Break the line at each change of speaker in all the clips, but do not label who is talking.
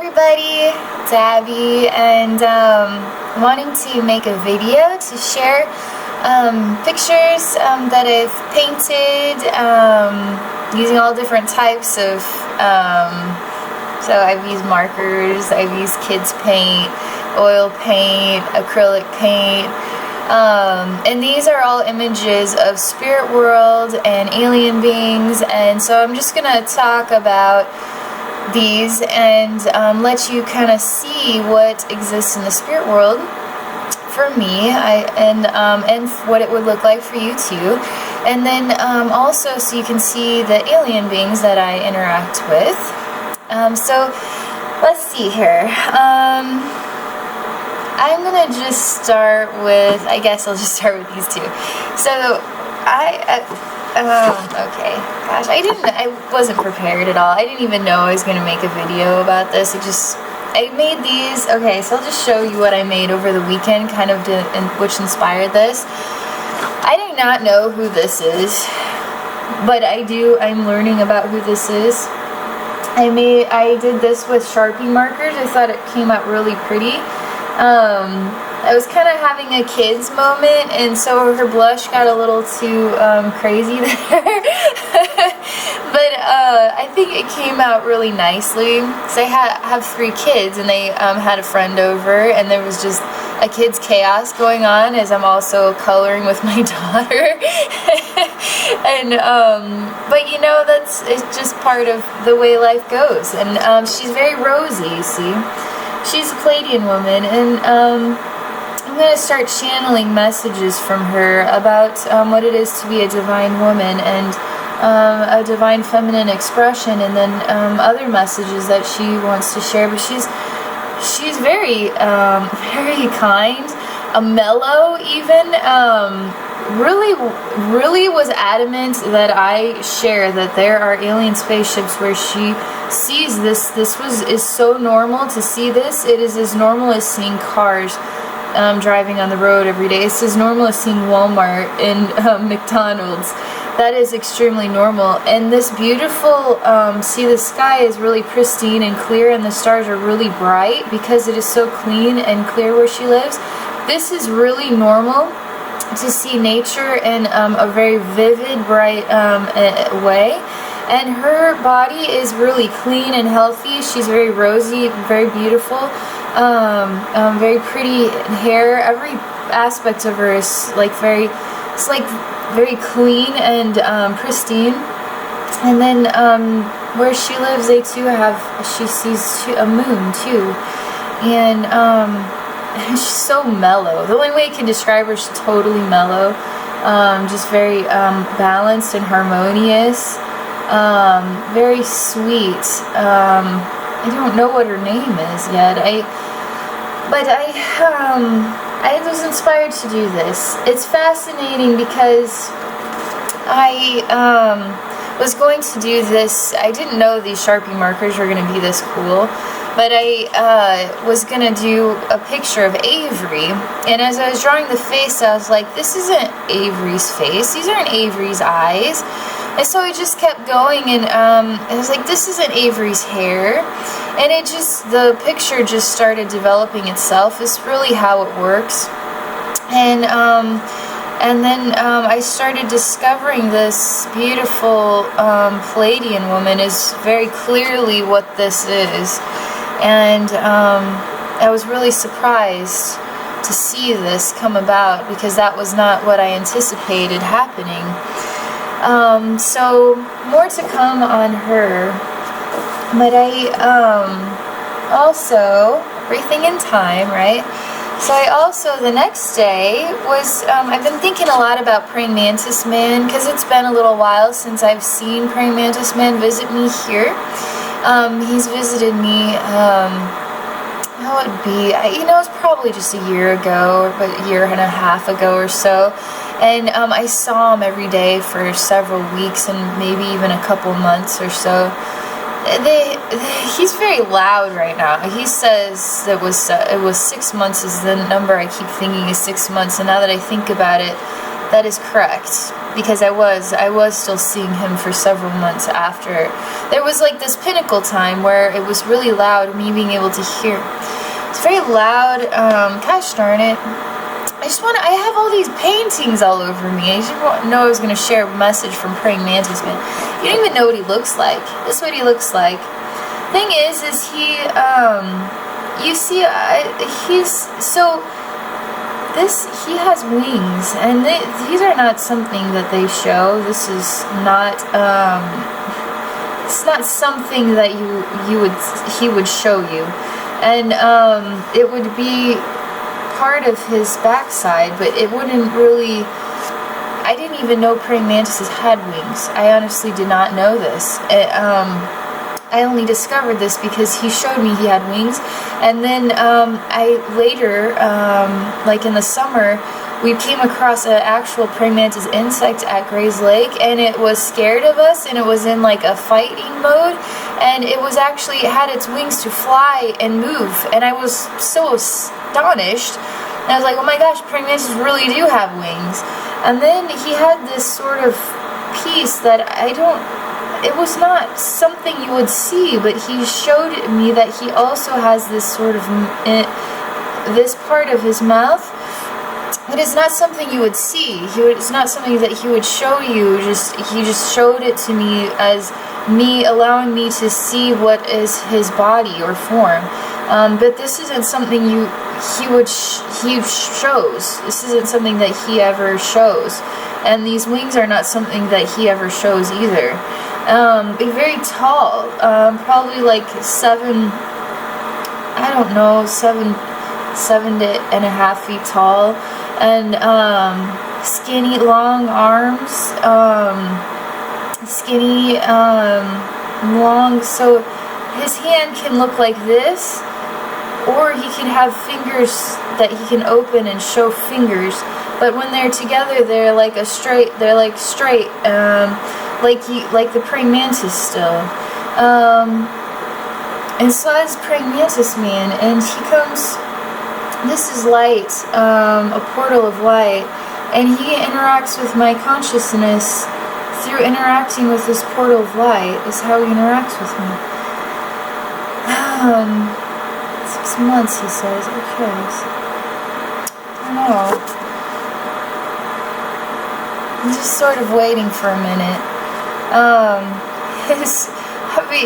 everybody, it's Abby, and wanting to make a video to share pictures that I've painted using all different types of, so I've used markers, I've used kids paint, oil paint, acrylic paint, and these are all images of spirit world and alien beings, and so I'm just gonna talk about these and let you kind of see what exists in the spirit world for me, and what it would look like for you too, and then also so you can see the alien beings that I interact with. So let's see here. I'm gonna just start with, I guess I'll just start with these two. So okay, gosh, I wasn't prepared at all. I didn't even know I was going to make a video about this. I made these, okay, so I'll just show you what I made over the weekend, kind of which inspired this. I do not know who this is, but I'm learning about who this is. I did this with Sharpie markers. I thought it came out really pretty. I was kind of having a kid's moment, and so her blush got a little too crazy there. But I think it came out really nicely. So I have 3 kids, and they had a friend over, and there was just a kid's chaos going on as I'm also coloring with my daughter. And but you know, it's just part of the way life goes. And she's very rosy, you see. She's a Pleiadian woman, and I'm going to start channeling messages from her about what it is to be a divine woman and a divine feminine expression, and then other messages that she wants to share. But she's very very kind, mellow even. Really was adamant that I share that there are alien spaceships where she sees this. This is so normal to see this. It is as normal as seeing cars driving on the road every day. It's as normal as seeing Walmart and McDonald's. That is extremely normal. And this beautiful, see, the sky is really pristine and clear, and the stars are really bright because it is so clean and clear where she lives. This is really normal to see nature in a very vivid, bright way. And her body is really clean and healthy. She's very rosy, very beautiful, very pretty hair. Every aspect of her is like very clean and pristine. And then where she lives, she sees a moon too, and she's so mellow. The only way I can describe her is totally mellow, just very balanced and harmonious, very sweet. I don't know what her name is yet. I was inspired to do this. It's fascinating because I was going to do this. I didn't know these Sharpie markers were going to be this cool. But I was going to do a picture of Avery, and as I was drawing the face, I was like, this isn't Avery's face, these aren't Avery's eyes. And so I just kept going, and I was like, this isn't Avery's hair. And the picture just started developing itself. It's really how it works. And then I started discovering this beautiful Pleiadian woman is very clearly what this is. And I was really surprised to see this come about because that was not what I anticipated happening. So more to come on her. But I also, everything in time, right? So I also, the next day was, I've been thinking a lot about Praying Mantis Man because it's been a little while since I've seen Praying Mantis Man visit me here. He's visited me, how would it be, it's probably just a year ago, or a year and a half ago or so, and I saw him every day for several weeks and maybe even a couple months or so. He's very loud right now. He says it was 6 months is the number I keep thinking is 6 months, and now that I think about it, That is correct, because I was still seeing him for several months after. There was like this pinnacle time where it was really loud, me being able to hear. It's very loud. Gosh darn it. I have all these paintings all over me. I didn't know I was going to share a message from Praying Mantis, man. You don't even know what he looks like. This is what he looks like. Thing is he, you see, he has wings, and these are not something that they show. This is not, it's not something that he would show you. And, it would be part of his backside, but it wouldn't really. I didn't even know praying mantises had wings. I honestly did not know this. I only discovered this because he showed me he had wings, and then I later, like in the summer, we came across an actual praying mantis insect at Gray's Lake, and it was scared of us, and it was in like a fighting mode, and it had its wings to fly and move, and I was so astonished, and I was like, oh my gosh, praying mantises really do have wings. And then he had this sort of piece that it was not something you would see, but he showed me that he also has this sort of, this part of his mouth. It is not something you would see. It's not something that he would show you. He just showed it to me as me allowing me to see what is his body or form. But this isn't something he shows. This isn't something that he ever shows. And these wings are not something that he ever shows either. Very tall, probably like 7 and a half feet tall, and skinny, long arms, skinny, long, so his hand can look like this, or he can have fingers that he can open and show fingers, but when they're together they're like straight, like the praying mantis still. And so that's praying mantis man, and he comes. This is light, a portal of light, and he interacts with my consciousness through interacting with this portal of light. Is how he interacts with me. 6 months, he says. Okay. I don't know. I'm just sort of waiting for a minute.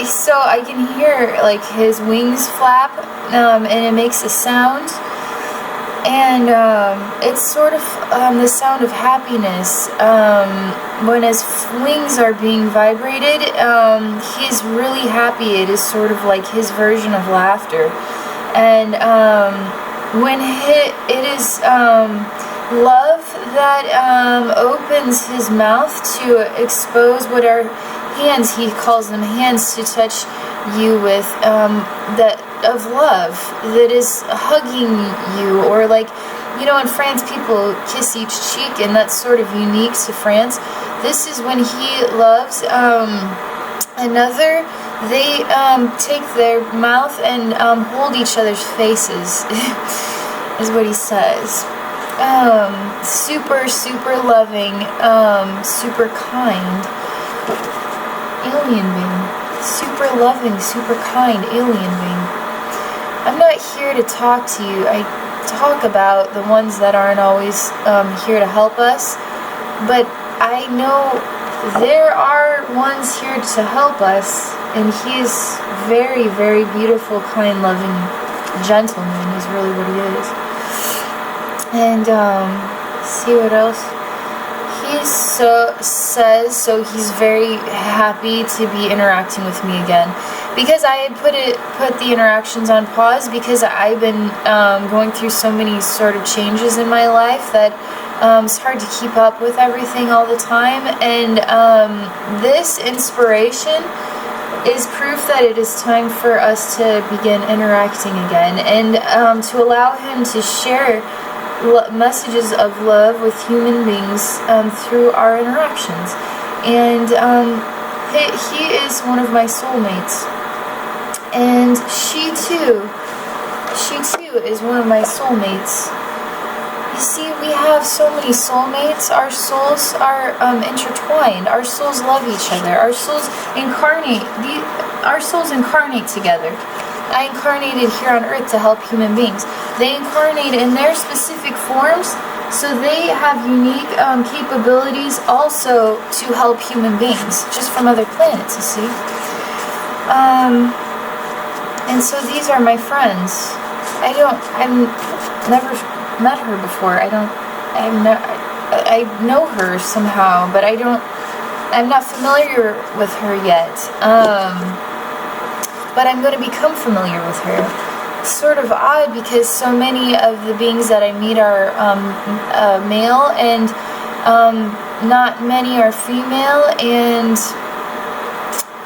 So I can hear like his wings flap, and it makes a sound. And it's sort of the sound of happiness. When his wings are being vibrated, he's really happy. It is sort of like his version of laughter. And when it is love that opens his mouth to expose what our hands, he calls them hands, to touch you with, that of love, that is hugging you, or like, you know, in France people kiss each cheek, and that's sort of unique to France. This is when he loves another, they take their mouth and hold each other's faces, is what he says. Super, super loving, super kind alien being. Super loving, super kind alien being. I'm not here to talk to you. I talk about the ones that aren't always here to help us, but I know there are ones here to help us, and he is very, very beautiful, kind, loving gentleman. He's really what he is. And see what else he says. So he's very happy to be interacting with me again, because I had put the interactions on pause because I've been going through so many sort of changes in my life that it's hard to keep up with everything all the time. And this inspiration is proof that it is time for us to begin interacting again, and to allow him to share messages of love with human beings through our interactions. And he is one of my soulmates, and she too is one of my soulmates. You see, we have so many soulmates. Our souls are intertwined. Our souls love each other. Our souls incarnate. Our souls incarnate together. I incarnated here on Earth to help human beings. They incarnate in their specific forms, so they have unique capabilities also to help human beings, just from other planets, you see. And so these are my friends. I've never met her before. I know her somehow, but I'm not familiar with her yet. But I'm going to become familiar with her. It's sort of odd because so many of the beings that I meet are male, and not many are female, and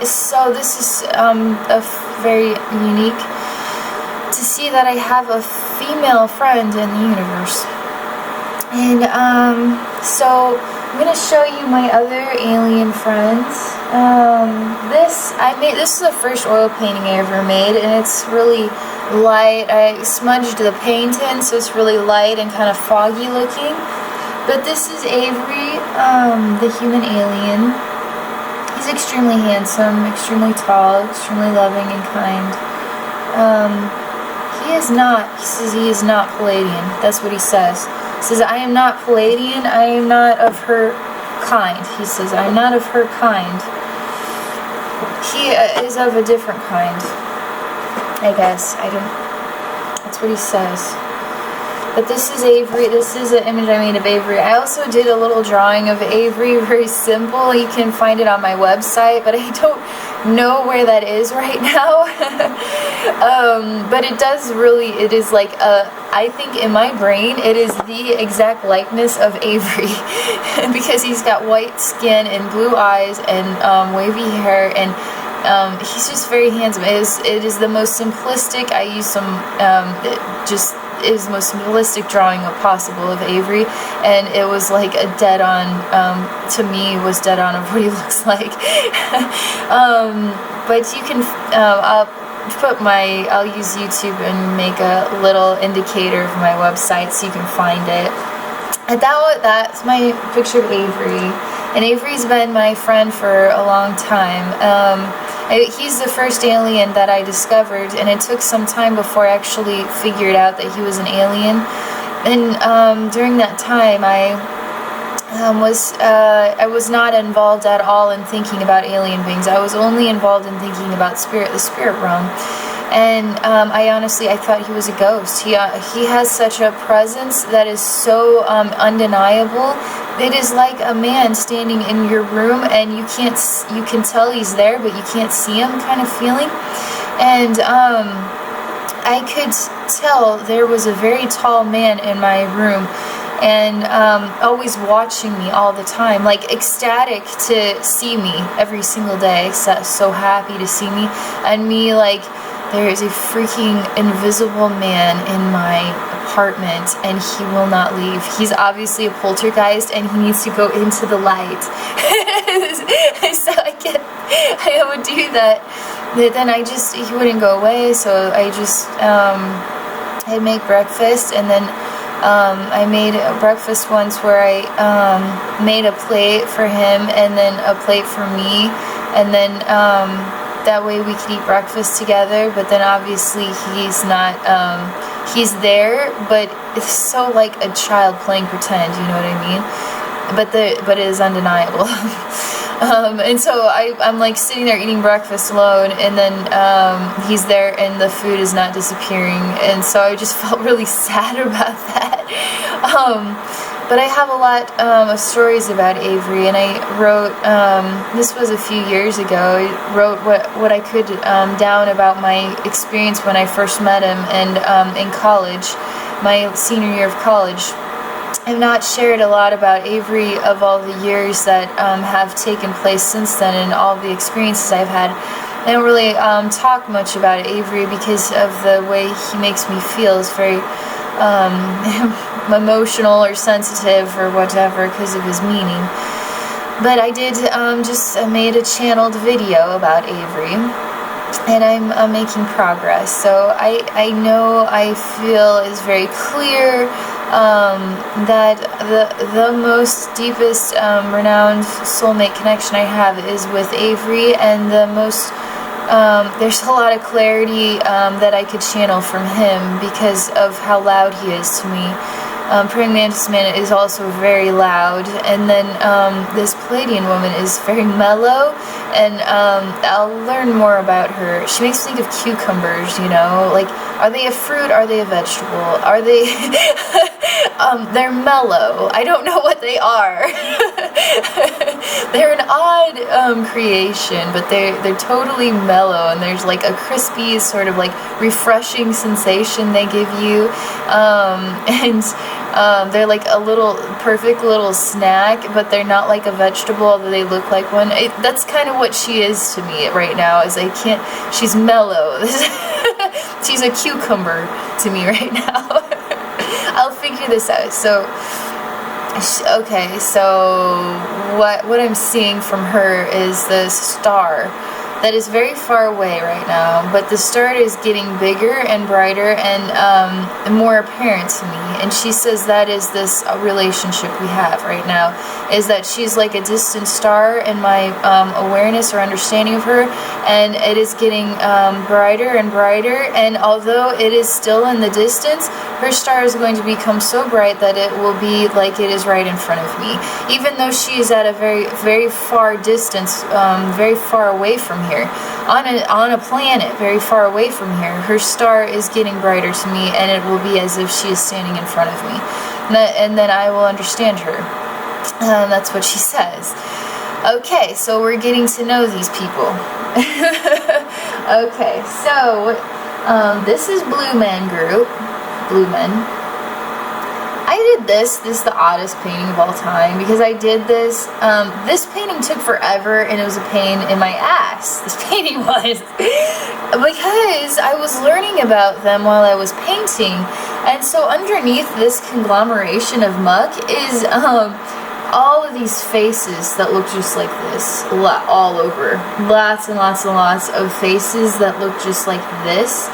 so this is very unique to see that I have a female friend in the universe. And so I'm gonna show you my other alien friends. This is the first oil painting I ever made, and it's really light. I smudged the paint in, so it's really light and kind of foggy looking. But this is Avery, the human alien. He's extremely handsome, extremely tall, extremely loving and kind. He says he is not Palladian. That's what he says. He says, I am not Palladian, I am not of her kind. He says, I am not of her kind. He is of a different kind, I guess. That's what he says. But this is Avery. This is an image I made of Avery. I also did a little drawing of Avery, very simple. You can find it on my website, but I don't know where that is right now. But it is like I think in my brain it is the exact likeness of Avery because he's got white skin and blue eyes and wavy hair, and he's just very handsome. It is the most simplistic. I use some is the most simplistic drawing possible of Avery, and it was like a dead on, to me, was dead on of what he looks like. But you can, I'll use YouTube and make a little indicator of my website so you can find it. And that's my picture of Avery, and Avery's been my friend for a long time. He's the first alien that I discovered, and it took some time before I actually figured out that he was an alien. And during that time, I was not involved at all in thinking about alien beings. I was only involved in thinking about the spirit realm. And I thought he was a ghost. He has such a presence that is so undeniable. It is like a man standing in your room, and you can tell he's there, but you can't see him, kind of feeling. And I could tell there was a very tall man in my room, and always watching me all the time, like ecstatic to see me every single day, so happy to see me, and me like, there is a freaking invisible man in my apartment, and he will not leave. He's obviously a poltergeist, and he needs to go into the light. So I would do that. But then he wouldn't go away, so I'd make breakfast, and then I made a breakfast once where I made a plate for him, and then a plate for me, and then that way we could eat breakfast together. But then obviously he's not, he's there, but it's so like a child playing pretend, you know what I mean? But it is undeniable. And so I'm like sitting there eating breakfast alone, and then he's there and the food is not disappearing, and so I just felt really sad about that. But I have a lot of stories about Avery, and I wrote, this was a few years ago, I wrote what I could down about my experience when I first met him, and in college, my senior year of college. I've not shared a lot about Avery of all the years that have taken place since then, and all the experiences I've had. I don't really talk much about Avery because of the way he makes me feel. It's very emotional or sensitive or whatever because of his meaning. But I did made a channeled video about Avery, and I'm making progress. So I know, I feel is very clear that the most deepest renowned soulmate connection I have is with Avery, and the most there's a lot of clarity that I could channel from him because of how loud he is to me. Praying Mantis Man is also very loud, and then this Palladian woman is very mellow, and I'll learn more about her. She makes me think of cucumbers, you know, like, are they a fruit, are they a vegetable, are they, they're mellow, I don't know what they are. They're an odd creation, but they're totally mellow, and there's like a crispy sort of like refreshing sensation they give you, and they're like a little perfect little snack, but they're not like a vegetable, although they look like one. That's kind of what she is to me right now, is she's mellow. She's a cucumber to me right now. I'll figure this out. So, okay, so what I'm seeing from her is this star that is very far away right now, but the star is getting bigger and brighter and more apparent to me. And she says that is this relationship we have right now, is that she's like a distant star in my awareness or understanding of her, and it is getting brighter and brighter, and although it is still in the distance, her star is going to become so bright that it will be like it is right in front of me, even though she is at a very, very far distance, very far away from here, on a planet very far away from here. Her star is getting brighter to me, and it will be as if she is standing in front of me, and then I will understand her. That's what she says. Okay, so we're getting to know these people. Okay, so this is Blue Men group. Blue Men. I did this is the oddest painting of all time, because I did this, this painting took forever, and it was a pain in my ass, this painting was, because I was learning about them while I was painting, and so underneath this conglomeration of muck is, all of these faces that look just like this, all over, lots and lots and lots of faces that look just like this,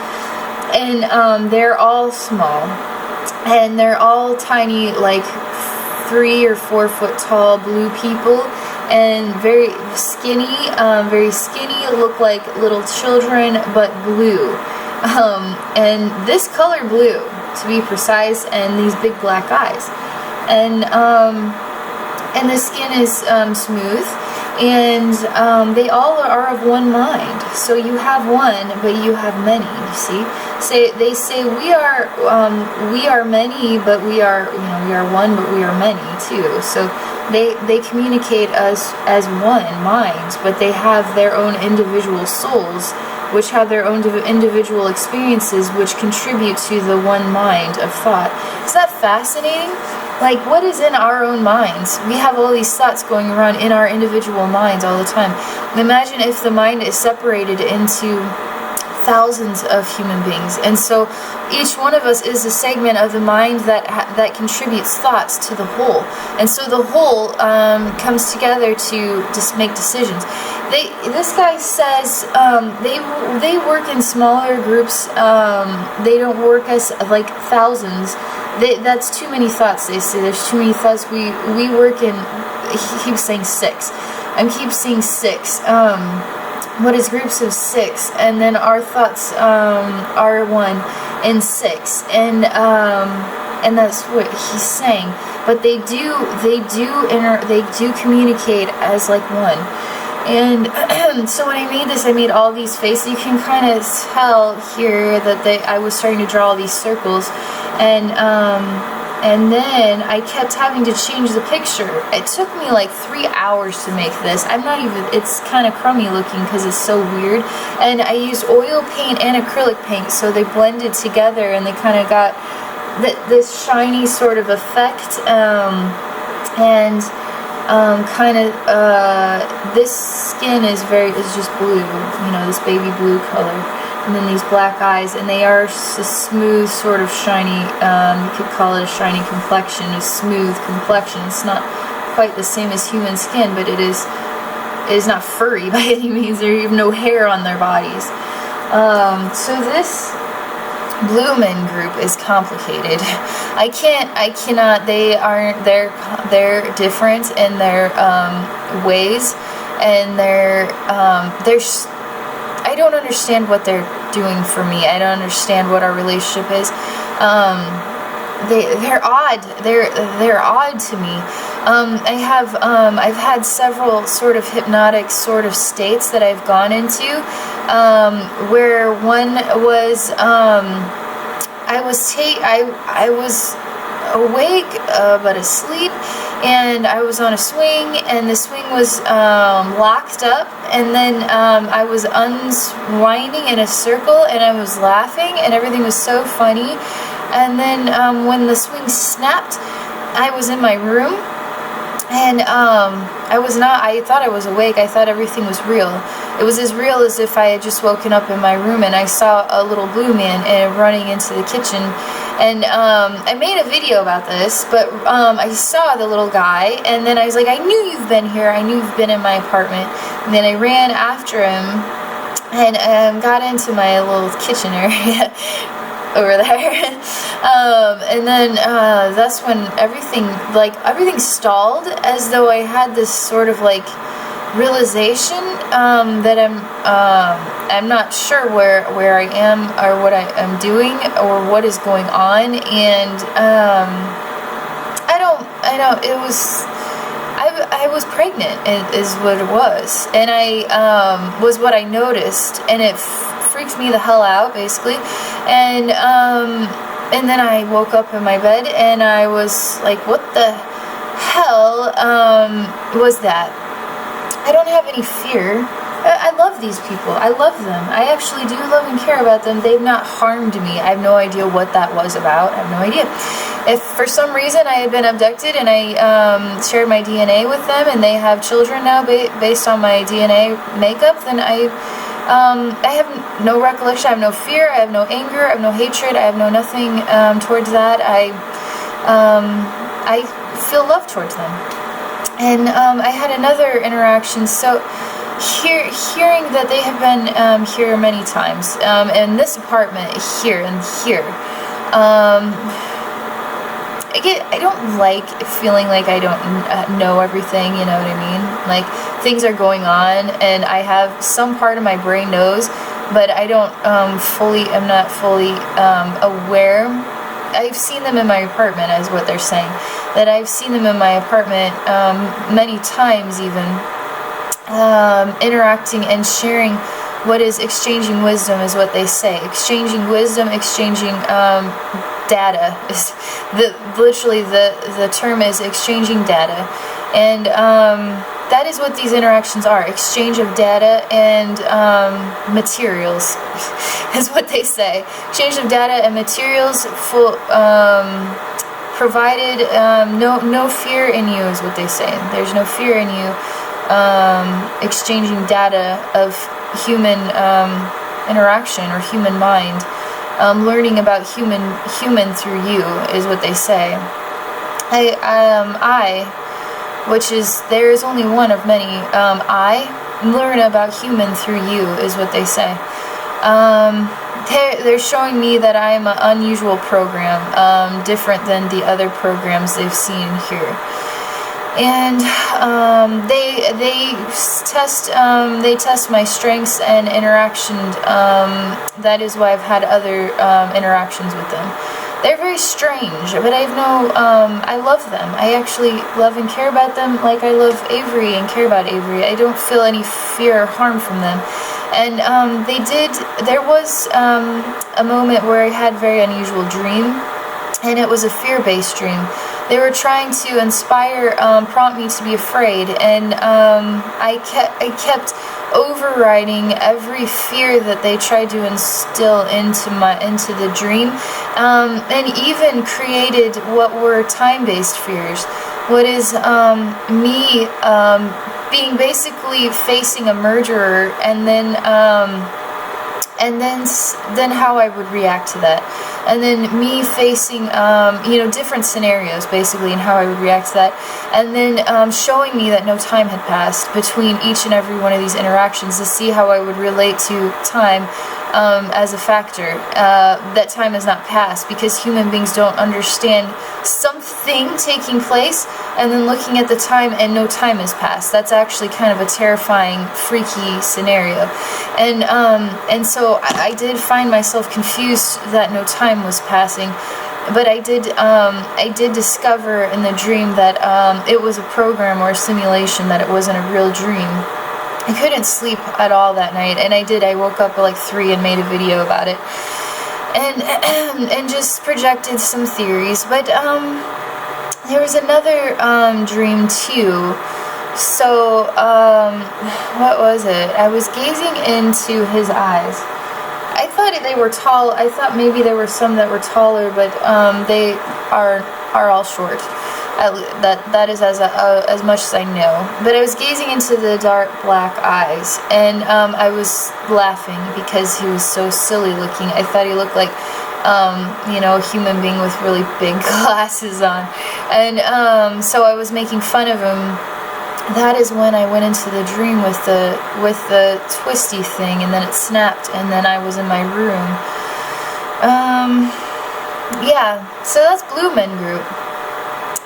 and they're all small. And they're all tiny, like 3 or 4 foot tall blue people, and very skinny, look like little children, but blue. And this color blue, to be precise, and these big black eyes. And the skin is smooth, and they all are of one mind. So you have one, but you have many, you see. They say we are many, but we are one, but we are many too. So they communicate us as one mind, but they have their own individual souls, which have their own individual experiences, which contribute to the one mind of thought. Is that fascinating? Like, what is in our own minds? We have all these thoughts going around in our individual minds all the time. Imagine if the mind is separated into thousands of human beings, and so each one of us is a segment of the mind that contributes thoughts to the whole, and so the whole comes together to just make decisions. This guy says they work in smaller groups. They don't work as like thousands. That's too many thoughts. They say there's too many thoughts. We work in. He keeps saying 6. I keep seeing 6. What is groups of 6, and then our thoughts are 1 in 6, and that's what he's saying. But they do communicate as like one. And so when I made this, I made all these faces. You can kind of tell here that I was starting to draw all these circles, and then I kept having to change the picture. It took me like 3 hours to make this. It's kind of crummy looking because it's so weird. And I used oil paint and acrylic paint, so they blended together and they kind of got this shiny sort of effect. This skin is just blue, this baby blue color. And then these black eyes, and they are a smooth, sort of shiny, you could call it a shiny complexion, a smooth complexion. It's not quite the same as human skin, but it is not furry by any means. There even no hair on their bodies. So Bloomin' group is complicated. I cannot, they're different in their ways, and I don't understand what they're doing for me. I don't understand what our relationship is. They're odd. They're odd to me. I've had several sort of hypnotic sort of states that I've gone into, where one was I was awake but asleep, and I was on a swing, and the swing was locked up, and then I was unwinding in a circle, and I was laughing, and everything was so funny. And then when the swing snapped, I was in my room, and I thought I was awake. I thought everything was real. It was as real as if I had just woken up in my room, and I saw a little blue man running into the kitchen. And I made a video about this, but I saw the little guy, and then I was like, I knew you've been here. I knew you've been in my apartment. And then I ran after him and got into my little kitchen area over there. And then that's when everything stalled, as though I had this sort of like realization that I'm not sure where I am, or what I am doing, or what is going on. And I was pregnant, is what it was. And I was what I noticed, and it freaked me the hell out, basically. And then I woke up in my bed, and I was like, what the hell was that? I don't have any fear. I love these people. I love them. I actually do love and care about them. They've not harmed me. I have no idea what that was about. I have no idea. If for some reason I had been abducted and I shared my DNA with them, and they have children now based on my DNA makeup, then I have no recollection. I have no fear. I have no anger. I have no hatred. I have no nothing towards that. I feel love towards them. And I had another interaction. So hearing that they have been here many times, in this apartment here and here, I don't like feeling like I don't know everything, you know what I mean? Like, things are going on, and I have some part of my brain knows, but I don't I'm not fully aware. I've seen them in my apartment, is what they're saying. That I've seen them in my apartment many times, even interacting and sharing what is exchanging wisdom, is what they say. Exchanging wisdom, exchanging data. Is literally the term is exchanging data, and that is what these interactions are: exchange of data and materials, is what they say. Exchange of data and materials, provided no fear in you, is what they say. There's no fear in you. Exchanging data of human interaction or human mind. Learning about human through you, is what they say. Which is, there is only one of many. I learn about human through you, is what they say. They're showing me that I'm an unusual program, different than the other programs they've seen here. And they test my strengths and interaction. That is why I've had other interactions with them. They're very strange, but I love them. I actually love and care about them, like I love Avery and care about Avery. I don't feel any fear or harm from them. And there was a moment where I had a very unusual dream, and it was a fear-based dream. They were trying to prompt me to be afraid, and I kept overriding every fear that they tried to instill into the dream, and even created what were time-based fears. What is me being basically facing a murderer, and then how I would react to that. And then me facing, different scenarios, basically, and how I would react to that. And then showing me that no time had passed between each and every one of these interactions, to see how I would relate to time as a factor. That time has not passed, because human beings don't understand something taking place and then looking at the time and no time has passed. That's actually kind of a terrifying, freaky scenario. And so I did find myself confused that no time was passing. But I did discover in the dream that it was a program or a simulation, that it wasn't a real dream. I couldn't sleep at all that night, and I woke up at like 3 and made a video about it, and just projected some theories. But there was another dream too. So what was it? I was gazing into his eyes. I thought they were tall. I thought maybe there were some that were taller, but they are all short. That is as much as I know. But I was gazing into the dark black eyes, and I was laughing because he was so silly looking. I thought he looked like a human being with really big glasses on, and so I was making fun of him. That is when I went into the dream with the twisty thing, and then it snapped, and then I was in my room. Yeah, so that's Blue Men Group.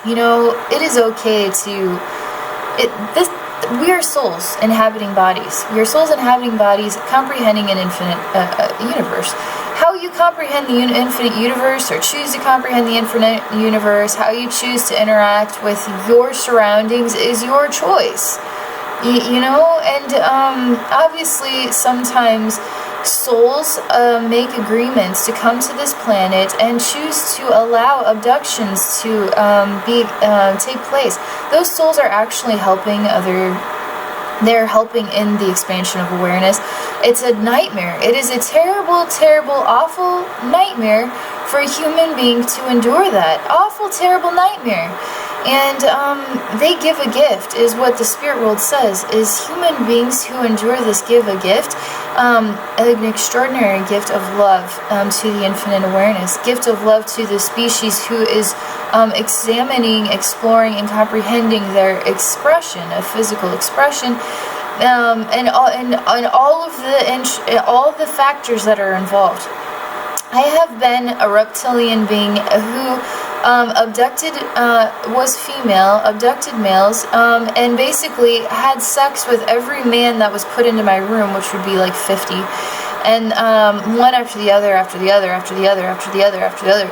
It is okay we are souls inhabiting bodies. We are souls inhabiting bodies, comprehending an infinite universe. How you comprehend the infinite universe, or choose to comprehend the infinite universe, how you choose to interact with your surroundings is your choice. And obviously sometimes souls make agreements to come to this planet and choose to allow abductions to take place. Those souls are actually helping they're helping in the expansion of awareness. It's a nightmare. It is a terrible, terrible, awful nightmare for a human being to endure that. Awful, terrible nightmare. And they give a gift, is what the spirit world says, is human beings who endure this give a gift, an extraordinary gift of love to the infinite awareness, gift of love to the species who is examining, exploring, and comprehending their expression, a physical expression, and all of the factors that are involved. I have been a reptilian being who was female, abducted males, and basically had sex with every man that was put into my room, which would be like 50, and one after the other, after the other, after the other, after the other, after the other,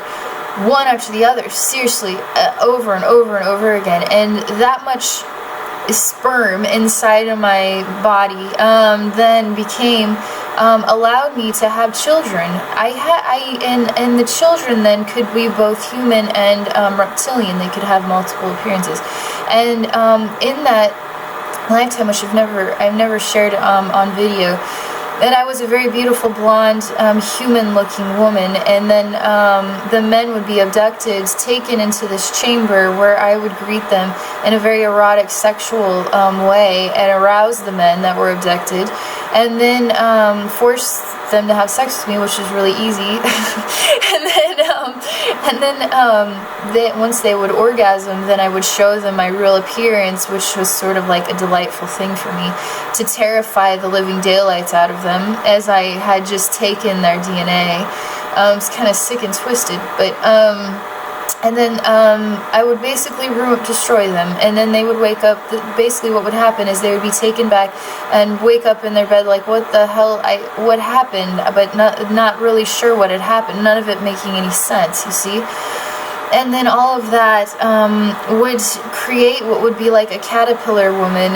one after the other, seriously, over and over and over again. And that much sperm inside of my body then became allowed me to have children. And the children then could be both human and reptilian. They could have multiple appearances. And in that lifetime, which I've never shared on video, that I was a very beautiful blonde human-looking woman, and then the men would be abducted, taken into this chamber where I would greet them in a very erotic, sexual way, and arouse the men that were abducted, and then force them to have sex with me, which was really easy. and then once they would orgasm, then I would show them my real appearance, which was sort of like a delightful thing for me, to terrify the living daylights out of them, as I had just taken their DNA. It's kind of sick and twisted, but and then I would basically destroy them, and then they would wake up. Basically what would happen is they would be taken back and wake up in their bed like, what the hell, what happened, but not really sure what had happened, none of it making any sense, you see. And then all of that would create what would be like a caterpillar woman,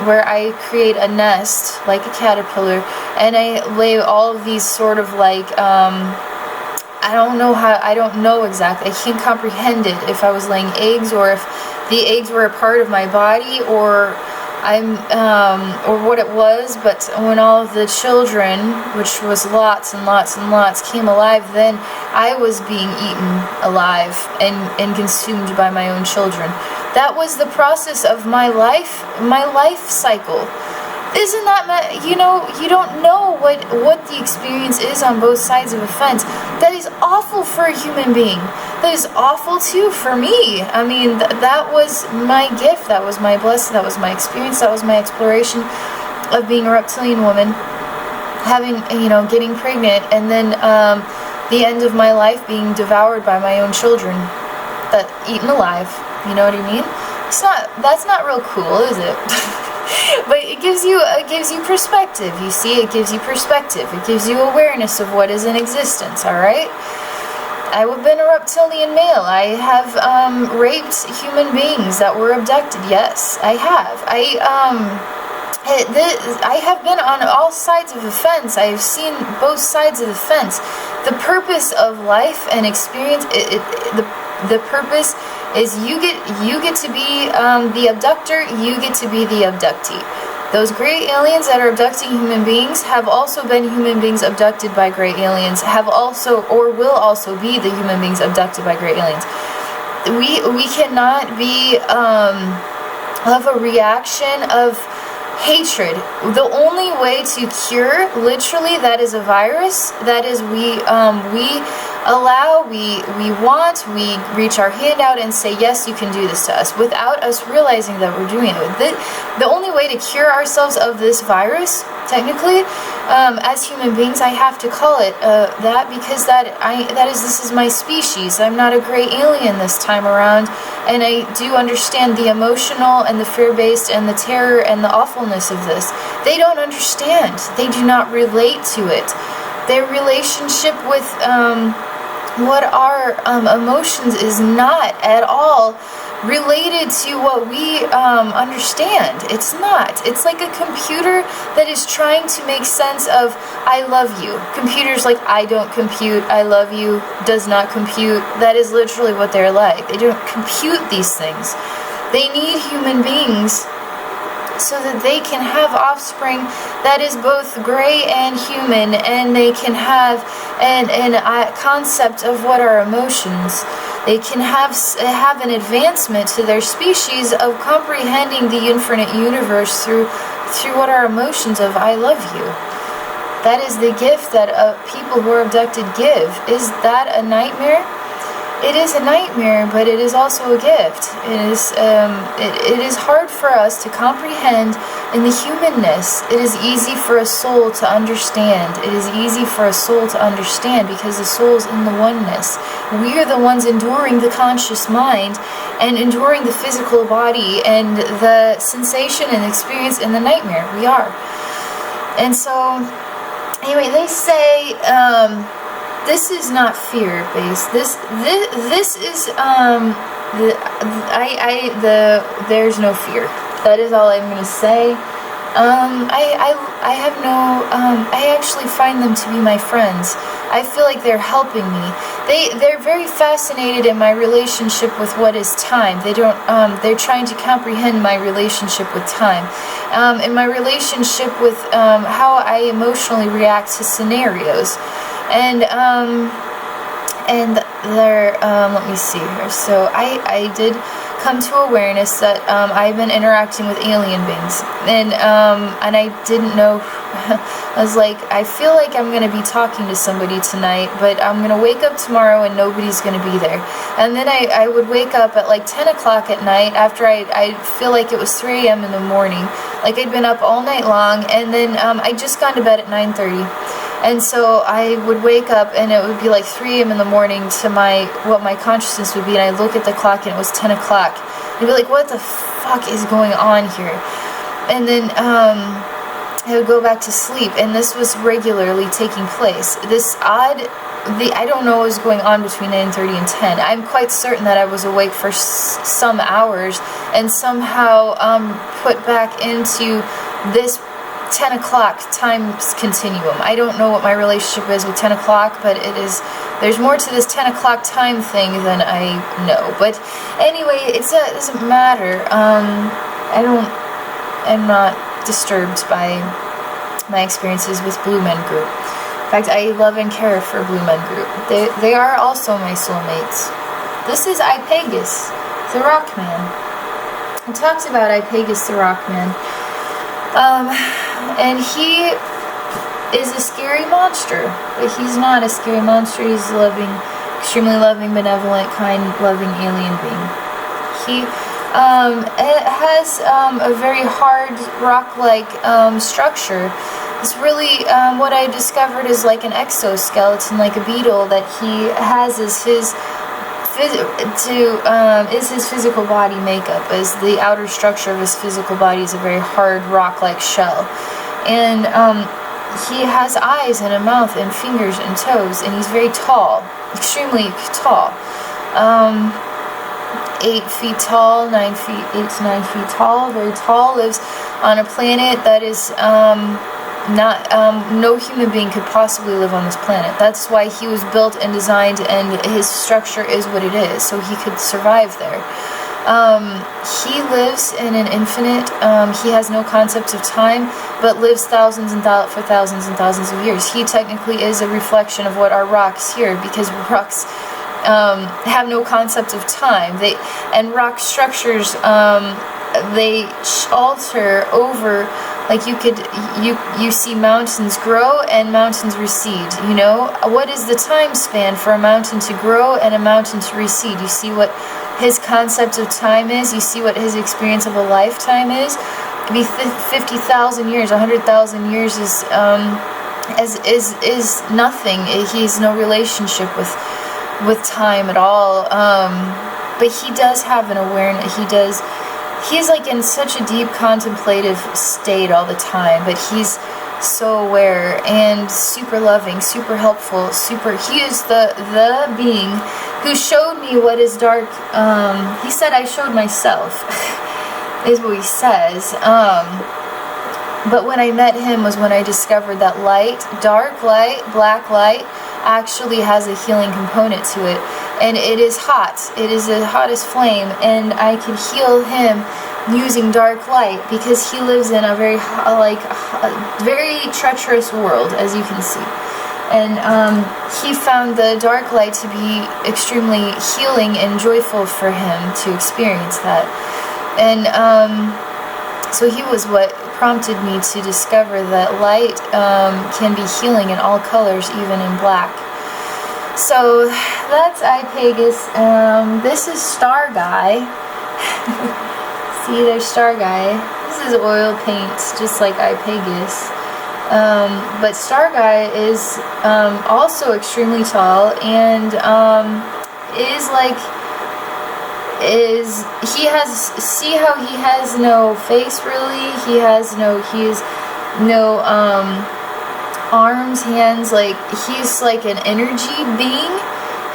where I create a nest like a caterpillar, and I lay all of these sort of like I don't know exactly. I can't comprehend it, if I was laying eggs, or if the eggs were a part of my body, or or what it was. But when all of the children, which was lots and lots and lots, came alive, then I was being eaten alive and consumed by my own children. That was the process of my life cycle. Isn't that, you don't know what the experience is on both sides of a fence. That is awful for a human being. That is awful too for me. I mean, that was my gift, that was my blessing, that was my experience, that was my exploration of being a reptilian woman. having, getting pregnant, and then the end of my life being devoured by my own children, that eaten alive. You know what I mean? That's not real cool, is it? But it gives you perspective. You see, it gives you perspective. It gives you awareness of what is in existence. All right. I have been a reptilian male. I have raped human beings that were abducted. Yes, I have. I have been on all sides of the fence. I have seen both sides of the fence. The purpose of life and experience, the purpose is you get to be the abductor, you get to be the abductee. Those gray aliens that are abducting human beings have also been human beings abducted by gray aliens, have also or will also be the human beings abducted by gray aliens. We cannot be of a reaction of hatred. The only way to cure, literally, that is a virus. That is, we reach our hand out and say, yes, you can do this to us, without us realizing that we're doing it. The only way to cure ourselves of this virus, technically, as human beings, I have to call it that, because this is my species. I'm not a gray alien this time around, and I do understand the emotional and the fear-based and the terror and the awfulness of this. They don't understand. They do not relate to it. Their relationship with what our emotions is not at all related to what we understand. It's not. It's like a computer that is trying to make sense of I love you. Computers like I don't compute, I love you does not compute. That is literally what they're like. They don't compute these things. They need human beings so that they can have offspring that is both gray and human, and they can have a concept of what are emotions. They can have an advancement to their species of comprehending the infinite universe through what are emotions of I love you. That is the gift that people who are abducted give. Is that a nightmare? It is a nightmare, but it is also a gift. It is hard for us to comprehend in the humanness. It is easy for a soul to understand. It is easy for a soul to understand because the soul is in the oneness. We are the ones enduring the conscious mind and enduring the physical body and the sensation and experience in the nightmare. We are. And so, anyway, they say, this is not fear-based. This is there's no fear. That is all I'm gonna say. I have no. I actually find them to be my friends. I feel like they're helping me. They're very fascinated in my relationship with what is time. They don't. They're trying to comprehend my relationship with time, and my relationship with how I emotionally react to scenarios. And they're, let me see here. So I did come to awareness that I've been interacting with alien beings, and I didn't know. I was like, I feel like I'm gonna be talking to somebody tonight, but I'm gonna wake up tomorrow and nobody's gonna be there. And then I would wake up at like 10 o'clock at night after I feel like it was 3 a.m. in the morning, like I'd been up all night long, and then I just gone to bed at 9:30. And so I would wake up and it would be like 3 a.m. in the morning to what my consciousness would be, and I'd look at the clock and it was 10 o'clock. I'd be like, what the fuck is going on here? And then I would go back to sleep, and this was regularly taking place. I don't know what was going on between 9:30 and 10. I'm quite certain that I was awake for some hours and somehow put back into this 10 o'clock time continuum. I don't know what my relationship is with 10 o'clock, but there's more to this 10 o'clock time thing than I know. But anyway, it doesn't matter. I'm not disturbed by my experiences with Blue Men Group. In fact, I love and care for Blue Men Group. They are also my soulmates. This is Ipagus, the Rockman. It talks about Ipagus, the Rockman. And he is a scary monster, but he's not a scary monster. He's a loving, extremely loving, benevolent, kind, loving alien being. He has a very hard rock-like structure It's really what I discovered is like an exoskeleton, like a beetle that he has as his is his physical body makeup, as the outer structure of his physical body is a very hard rock-like shell, and he has eyes and a mouth and fingers and toes, and he's very tall, extremely tall, 8 feet tall, 8 to 9 feet tall, very tall, lives on a planet that is no human being could possibly live on this planet. That's why he was built and designed, and his structure is what it is, so he could survive there. He lives in an infinite, he has no concept of time, but lives for thousands and thousands of years. He technically is a reflection of what our rocks here, because rocks have no concept of time. And rock structures, they alter over, like you see mountains grow and mountains recede, you know? What is the time span for a mountain to grow and a mountain to recede? You see what his concept of time is, you see what his experience of a lifetime is. It'd be 50,000 years, 100,000 years is nothing. He has no relationship with time at all. But he does have an awareness. He's like in such a deep contemplative state all the time, but he's so aware and super loving, super helpful, he is the being who showed me what is dark. He said I showed myself, is what he says. But when I met him was when I discovered that light, dark light, black light, actually has a healing component to it, and it is hot. It is the hottest flame, and I could heal him using dark light because he lives in a very treacherous world, as you can see. And he found the dark light to be extremely healing and joyful for him to experience that. And so he was what prompted me to discover that light can be healing in all colors, even in black. So that's Ipagus. This is Star Guy. See, there's Star Guy. This is oil paint, just like Ipagus. But Star Guy is also extremely tall, and see how he has no face really? He has no arms, hands, like he's like an energy being.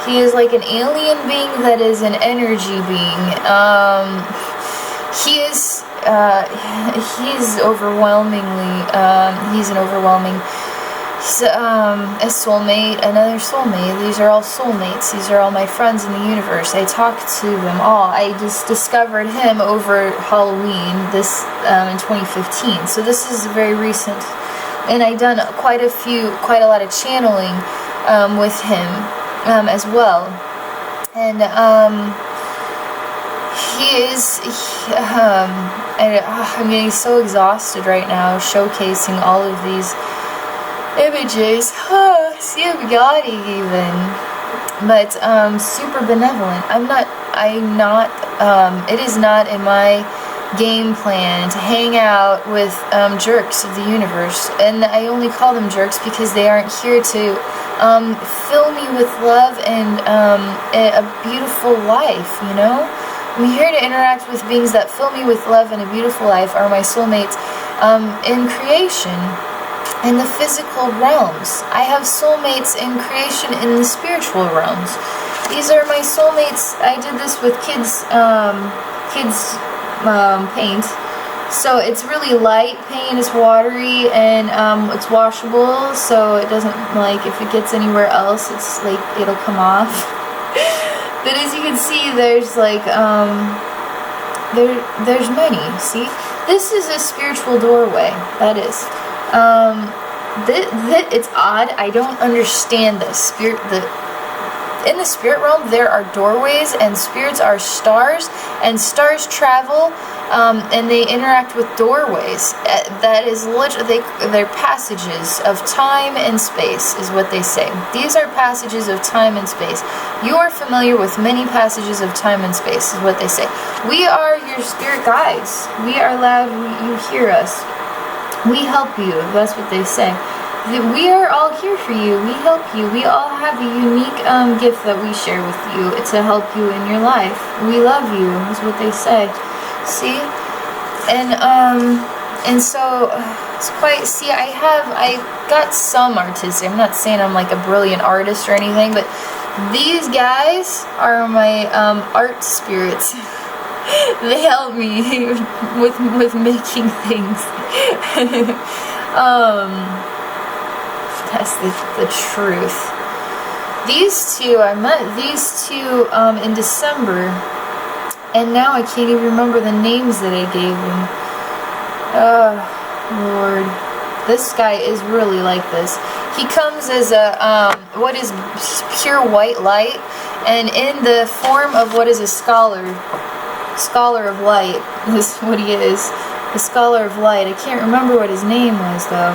He is like an alien being that is an energy being. He's overwhelmingly, he's an overwhelming, he's a soulmate, another soulmate. These are all soulmates. These are all my friends in the universe. I talk to them all. I just discovered him over Halloween in 2015. So this is very recent. And I've done quite a lot of channeling with him as well. And I'm getting so exhausted right now showcasing all of these images. See, I'm yawning even. But super benevolent. It is not in my game plan to hang out with jerks of the universe, and I only call them jerks because they aren't here to fill me with love and a beautiful life, you know? I'm here to interact with beings that fill me with love and a beautiful life, are my soulmates in creation, in the physical realms. I have soulmates in creation in the spiritual realms. These are my soulmates. I did this with kids paint. So it's really light paint, it's watery, and it's washable, so it doesn't, like, if it gets anywhere else, it's like, it'll come off. But as you can see, there's like, there's many, see? This is a spiritual doorway, that is. It's odd, I don't understand this. In the spirit realm, there are doorways, and spirits are stars, and stars travel, and they interact with doorways. That is literally, they're passages of time and space, is what they say. These are passages of time and space. You are familiar with many passages of time and space, is what they say. We are your spirit guides. We are loud, you hear us. We help you. That's what they say. We are all here for you. We help you. We all have a unique gift that we share with you to help you in your life. We love you, is what they say. See? And so it's quite, see, I got some artistic. I'm not saying I'm like a brilliant artist or anything, but these guys are my art spirits. They help me with making things. That's the truth. These two, I met these two in December, and now I can't even remember the names that I gave them. Oh, Lord. This guy is really like this. He comes as a, what is pure white light, and in the form of what is a scholar of light, is what he is. The scholar of light. I can't remember what his name was, though.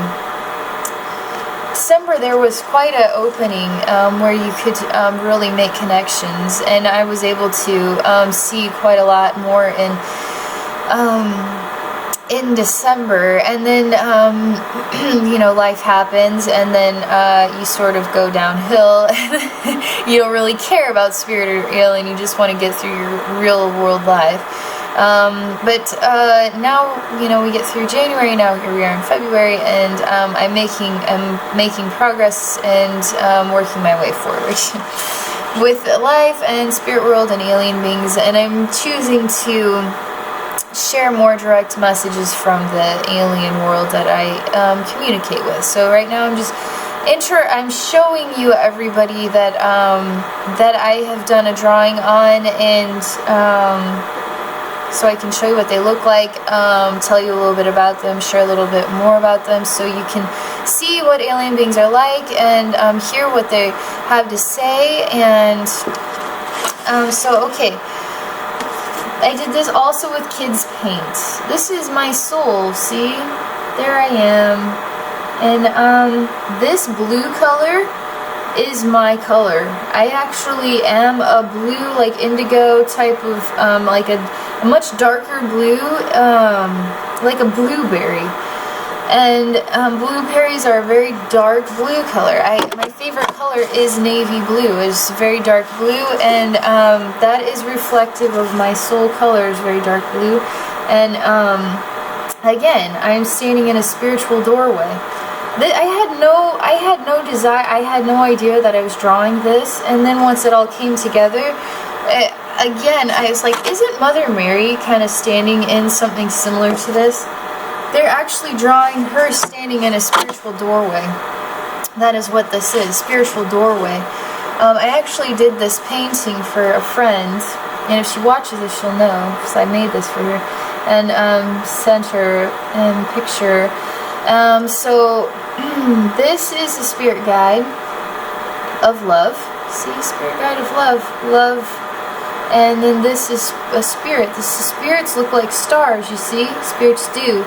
December, there was quite an opening where you could really make connections, and I was able to see quite a lot more in December. And then you know, life happens, and then you sort of go downhill. You don't really care about spirit or alien, you just want to get through your real world life. But now, you know, we get through January. Now here we are in February, and I'm making progress and working my way forward with life and spirit world and alien beings. And I'm choosing to share more direct messages from the alien world that I communicate with. So right now I'm showing you everybody that that I have done a drawing on, and so I can show you what they look like, tell you a little bit about them, share a little bit more about them, so you can see what alien beings are like and hear what they have to say. And so, okay, I did this also with kids paint. This is my soul, see? There I am. And this blue color is my color. I actually am a blue, like indigo type of, like a much darker blue, like a blueberry. And blueberries are a very dark blue color. My favorite color is navy blue. It's very dark blue, and that is reflective of my soul color, is very dark blue. And again, I'm standing in a spiritual doorway. I had no desire, I had no idea that I was drawing this, and then once it all came together, again, I was like, isn't Mother Mary kind of standing in something similar to this? They're actually drawing her standing in a spiritual doorway. That is what this is, spiritual doorway. I actually did this painting for a friend, and if she watches this, she'll know, because I made this for her, and sent her a picture. So this is the spirit guide of love. See, spirit guide of love. And then this is a spirit. Spirits look like stars, you see? Spirits do.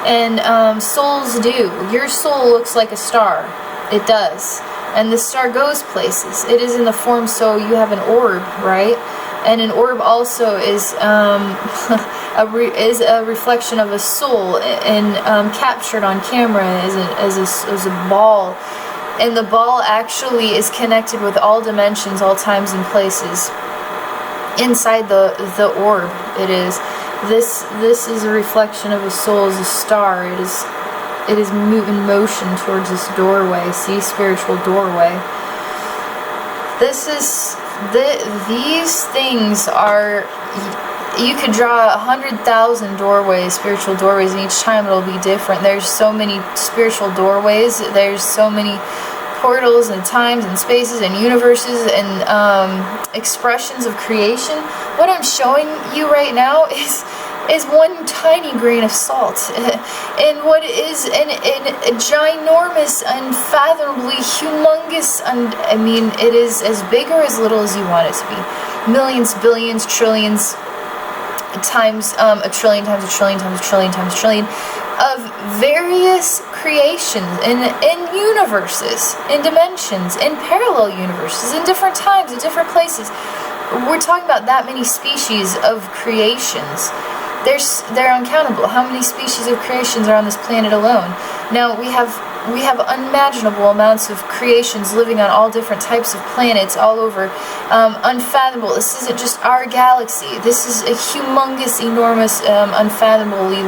And souls do. Your soul looks like a star. It does. And the star goes places. It is in the form, so you have an orb, right? And an orb also is a reflection of a soul, and captured on camera as a ball. And the ball actually is connected with all dimensions, all times and places. Inside the orb, it is. This is a reflection of a soul as a star. It is moving motion towards this doorway. See, spiritual doorway. These things are, you could draw 100,000 doorways, spiritual doorways, and each time it'll be different. There's so many spiritual doorways. There's so many portals and times and spaces and universes and expressions of creation. What I'm showing you right now is one tiny grain of salt in what is a ginormous, unfathomably humongous, I mean, it is as big or as little as you want it to be. Millions, billions, trillions times a trillion times a trillion times a trillion times a trillion of various creations in universes, in dimensions, in parallel universes, in different times, in different places. We're talking about that many species of creations. they're uncountable. How many species of creations are on this planet alone? Now we have unimaginable amounts of creations living on all different types of planets all over, unfathomable. This isn't just our galaxy. This is a humongous, enormous, unfathomably,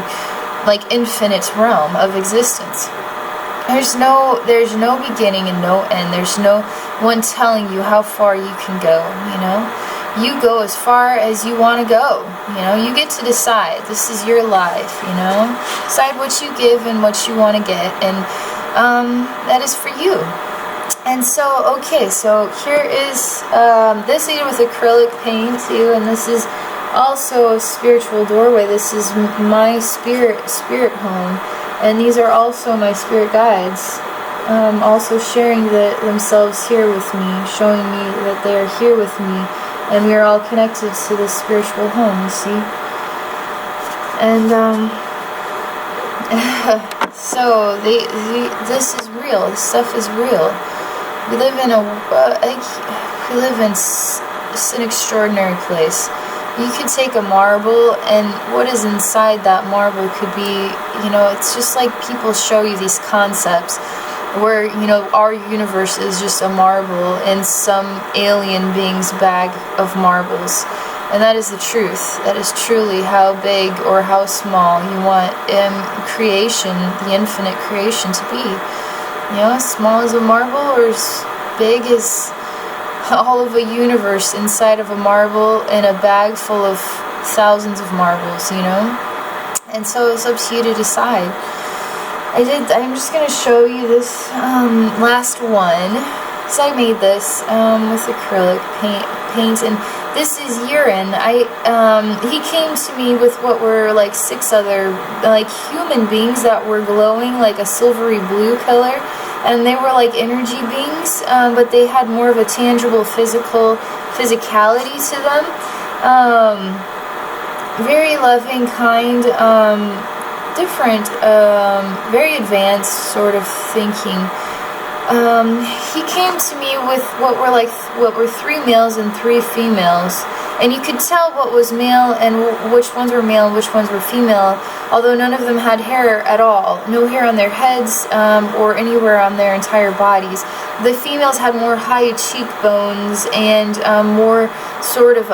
like, infinite realm of existence. There's no beginning and no end. There's no one telling you how far you can go, you know? You go as far as you want to go, you know? You get to decide. This is your life, you know? Decide what you give and what you want to get, and that is for you. And so, okay, so here is, this I did with acrylic paint too, and this is also a spiritual doorway. This is my spirit home. And these are also my spirit guides, also sharing themselves here with me, showing me that they are here with me, and we are all connected to this spiritual home, you see. And so this is real. This stuff is real. We live in an extraordinary place. You could take a marble, and what is inside that marble could be, you know, it's just like people show you these concepts where, you know, our universe is just a marble in some alien being's bag of marbles. And that is the truth. That is truly how big or how small you want creation, the infinite creation, to be. You know, as small as a marble or as big as all of a universe inside of a marble in a bag full of thousands of marbles, you know? And so it's up to you to decide. I'm just going to show you this last one. So I made this with acrylic paint, and this is urine. He came to me with what were like 6 other like human beings that were glowing like a silvery blue color, and they were like energy beings, but they had more of a tangible physicality to them. Very loving, kind, different, very advanced sort of thinking. He came to me with what were 3 males and 3 females, and you could tell what was male and which ones were male and which ones were female, although none of them had hair at all. No hair on their heads or anywhere on their entire bodies. The females had more high cheekbones and more sort of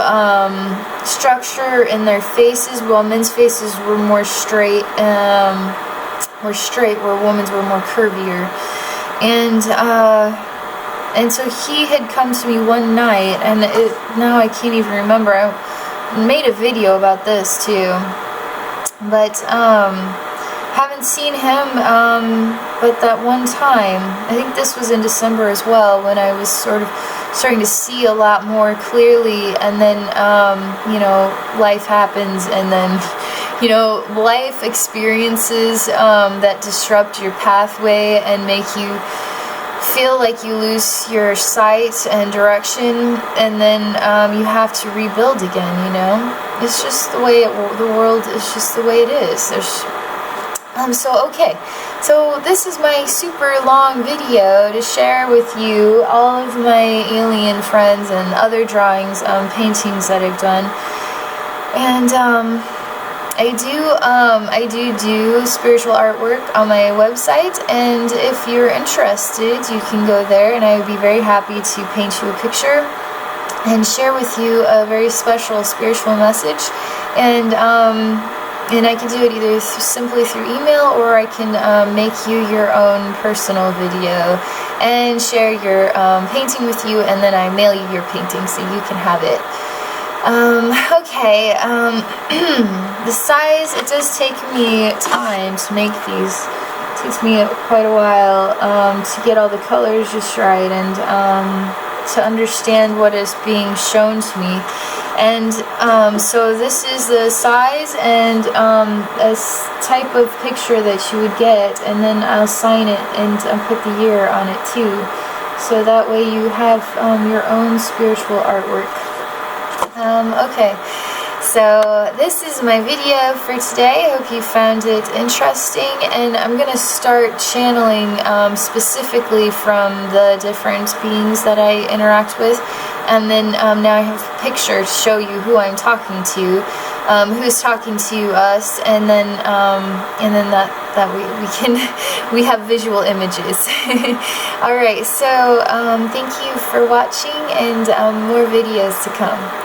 structure in their faces, while men's faces were more straight, where women's were more curvier. And so he had come to me one night, and now I can't even remember. I made a video about this too, but haven't seen him but that one time. I think this was in December as well, when I was sort of starting to see a lot more clearly, and then you know, life happens, and then you know, life experiences that disrupt your pathway and make you feel like you lose your sight and direction, and then you have to rebuild again, you know? It's just the way the world is just the way it is. So okay, so this is my super long video to share with you all of my alien friends and other drawings, paintings that I've done. And I do spiritual artwork on my website, and if you're interested, you can go there, and I would be very happy to paint you a picture and share with you a very special spiritual message. And I can do it either simply through email, or I can make you your own personal video and share your painting with you, and then I mail you your painting so you can have it. Okay, the size, it does take me time to make these. It takes me quite a while to get all the colors just right, and to understand what is being shown to me. And so this is the size and a type of picture that you would get, and then I'll sign it and put the year on it too, so that way you have your own spiritual artwork. Okay, so this is my video for today. I hope you found it interesting, and I'm going to start channeling specifically from the different beings that I interact with, and then now I have a picture to show you who I'm talking to. who's talking to us, and then that we have visual images. All right, so thank you for watching, and more videos to come.